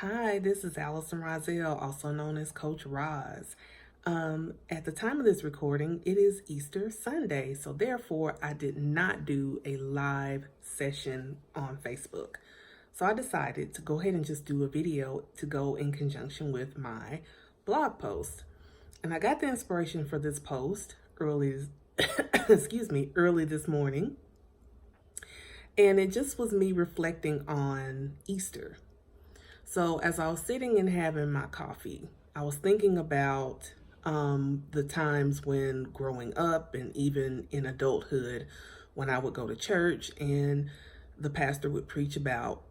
Hi, this is Allison Rozelle, also known as Coach Roz. At the time of this recording, it is Easter Sunday, so therefore I did not do a live session on Facebook. So I decided to go ahead and just do a video to go in conjunction with my blog post. And I got the inspiration for this post early, early this morning. And it just was me reflecting on Easter. So as I was sitting and having my coffee, I was thinking about the times when growing up and even in adulthood, when I would go to church and the pastor would preach about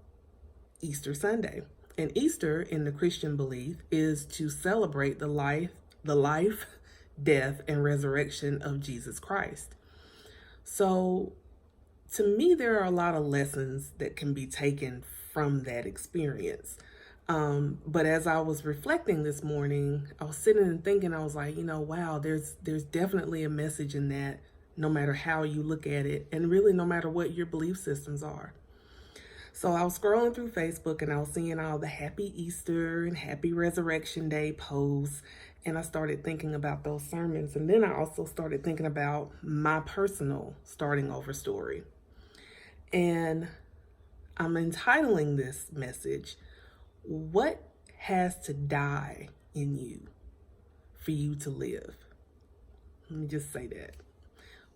Easter Sunday. And Easter in the Christian belief is to celebrate the life, death, and resurrection of Jesus Christ. So to me, there are a lot of lessons that can be taken from that experience. But as I was reflecting this morning, I was sitting and thinking, I was like, wow, there's definitely a message in that, no matter how you look at it, and really no matter what your belief systems are. So I was scrolling through Facebook and I was seeing all the happy Easter and happy Resurrection Day posts, and I started thinking about those sermons. And then I also started thinking about my personal starting over story. And I'm entitling this message, "What has to die in you for you to live?" Let me just say that.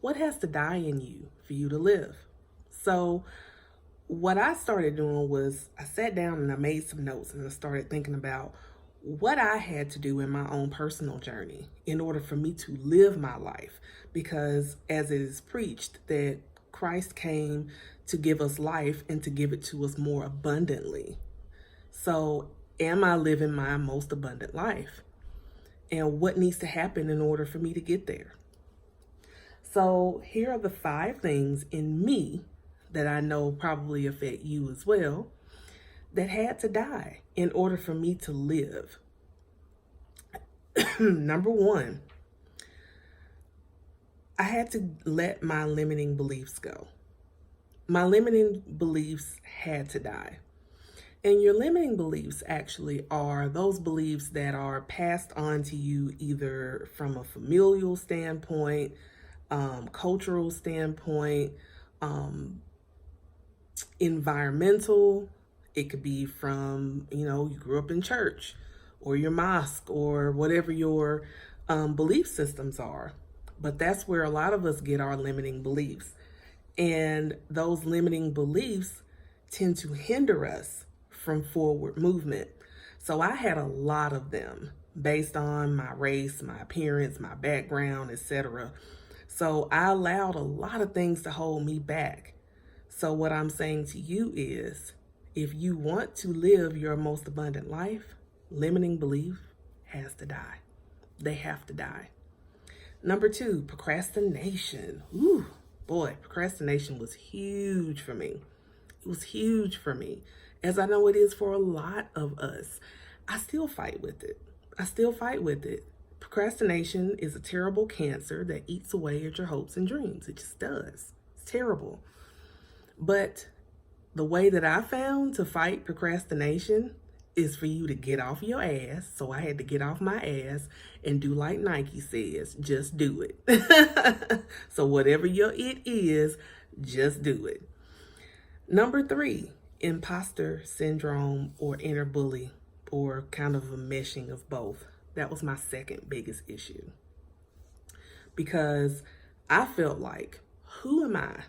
What has to die in you for you to live? So what I started doing was I sat down and I made some notes and I started thinking about what I had to do in my own personal journey in order for me to live my life. Because as it is preached that Christ came to give us life and to give it to us more abundantly. So am I living my most abundant life? And what needs to happen in order for me to get there? So here are the 5 things in me that I know probably affect you as well that had to die in order for me to live. Number 1, I had to let my limiting beliefs go. My limiting beliefs had to die. And your limiting beliefs actually are those beliefs that are passed on to you either from a familial standpoint, cultural standpoint, environmental. It could be from, you grew up in church or your mosque or whatever your belief systems are. But that's where a lot of us get our limiting beliefs. And those limiting beliefs tend to hinder us from forward movement. So I had a lot of them based on my race, my appearance, my background, etc. So I allowed a lot of things to hold me back. So what I'm saying to you is, if you want to live your most abundant life, limiting belief has to die. They have to die. Number 2, procrastination. Ooh, boy, procrastination was huge for me. It was huge for me, as I know it is for a lot of us. I still fight with it. Procrastination is a terrible cancer that eats away at your hopes and dreams. It just does. It's terrible. But the way that I found to fight procrastination is for you to get off your ass. So I had to get off my ass and do like Nike says, just do it. So whatever your it is, just do it. Number 3, imposter syndrome or inner bully, or kind of a meshing of both. That was my second biggest issue. Because I felt like, who am I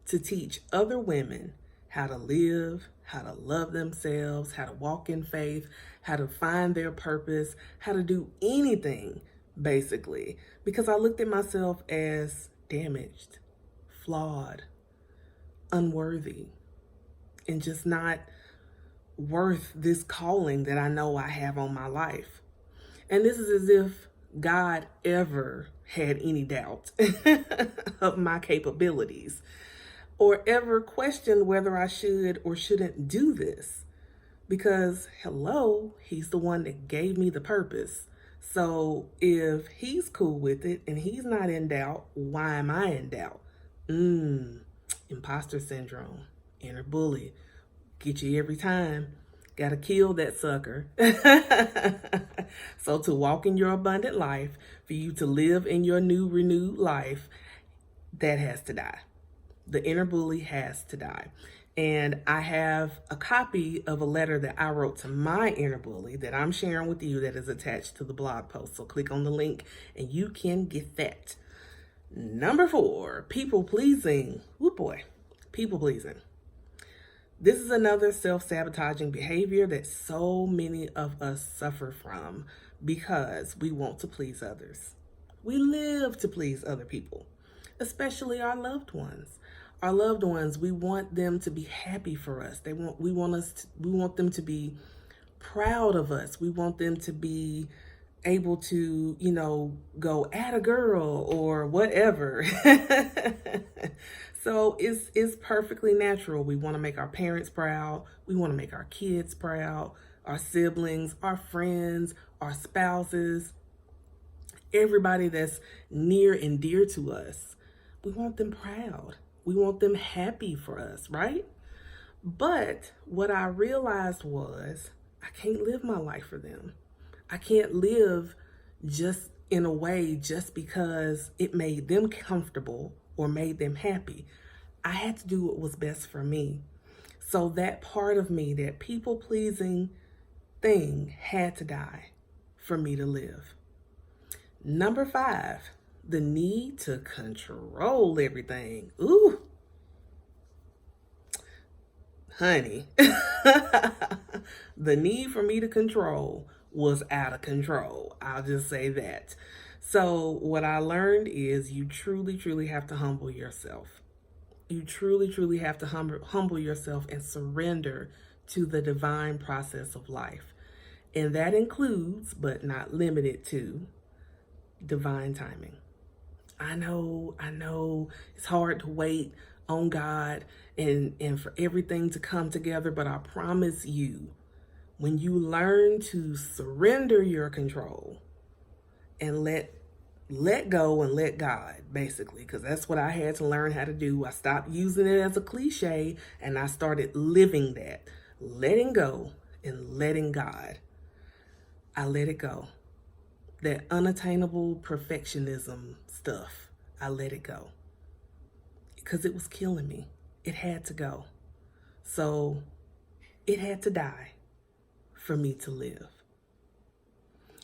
to teach other women how to live, how to love themselves, how to walk in faith, how to find their purpose, how to do anything, basically? Because I looked at myself as damaged, flawed, unworthy, and just not worth this calling that I know I have on my life. And this is as if God ever had any doubt of my capabilities, or ever questioned whether I should or shouldn't do this. Because, hello, he's the one that gave me the purpose. So if he's cool with it and he's not in doubt, why am I in doubt? Imposter syndrome, inner bully, get you every time. Got to kill that sucker. So to walk in your abundant life, for you to live in your new renewed life, that has to die. The inner bully has to die. And I have a copy of a letter that I wrote to my inner bully that I'm sharing with you that is attached to the blog post. So click on the link and you can get that. Number 4, people pleasing. Oh boy, people pleasing. This is another self-sabotaging behavior that so many of us suffer from because we want to please others. We live to please other people, especially our loved ones. Our loved ones, we want them to be happy for us. We want them to be proud of us. We want them to be able to, go at a girl or whatever. So it's perfectly natural. We want to make our parents proud. We want to make our kids proud, our siblings, our friends, our spouses, everybody that's near and dear to us. We want them proud. We want them happy for us, right? But what I realized was I can't live my life for them. I can't live just in a way just because it made them comfortable or made them happy. I had to do what was best for me. So that part of me, that people-pleasing thing, had to die for me to live. Number 5, the need to control everything. Ooh, honey, the need for me to control was out of control. I'll just say that. So what I learned is you truly, truly have to humble yourself. You truly, truly have to humble yourself and surrender to the divine process of life. And that includes, but not limited to, divine timing. I know it's hard to wait on God and for everything to come together, but I promise you, when you learn to surrender your control and let go and let God, basically, because that's what I had to learn how to do. I stopped using it as a cliche and I started living that, letting go and letting God. I let it go. That unattainable perfectionism stuff, I let it go because it was killing me. It had to go. So it had to die for me to live.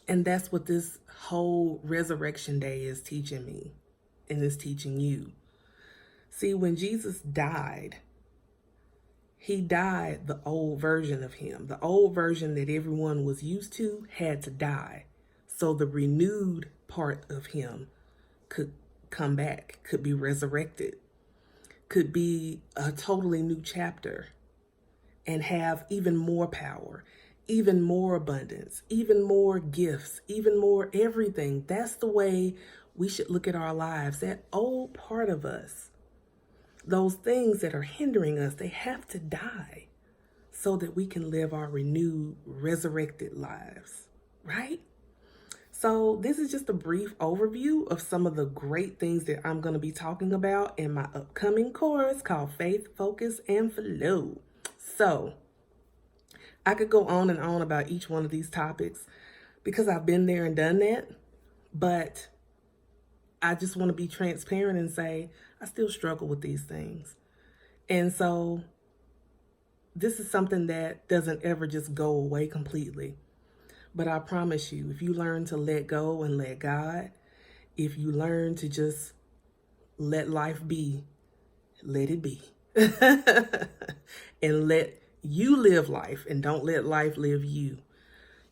And that's what this whole Resurrection Day is teaching me and is teaching you. See, when Jesus died, he died the old version of him. The old version that everyone was used to had to die. So the renewed part of him could come back, could be resurrected, could be a totally new chapter and have even more power, even more abundance, even more gifts, even more everything. That's the way we should look at our lives. That old part of us, those things that are hindering us, they have to die so that we can live our renewed, resurrected lives, right? So this is just a brief overview of some of the great things that I'm going to be talking about in my upcoming course called Faith, Focus, and Flow. So I could go on and on about each one of these topics because I've been there and done that, but I just want to be transparent and say I still struggle with these things. And so this is something that doesn't ever just go away completely. But I promise you, if you learn to let go and let God, if you learn to just let life be, let it be. And let you live life and don't let life live you.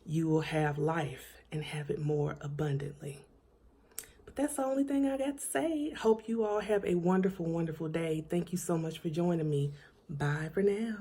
You will have life and have it more abundantly. But that's the only thing I got to say. Hope you all have a wonderful, wonderful day. Thank you so much for joining me. Bye for now.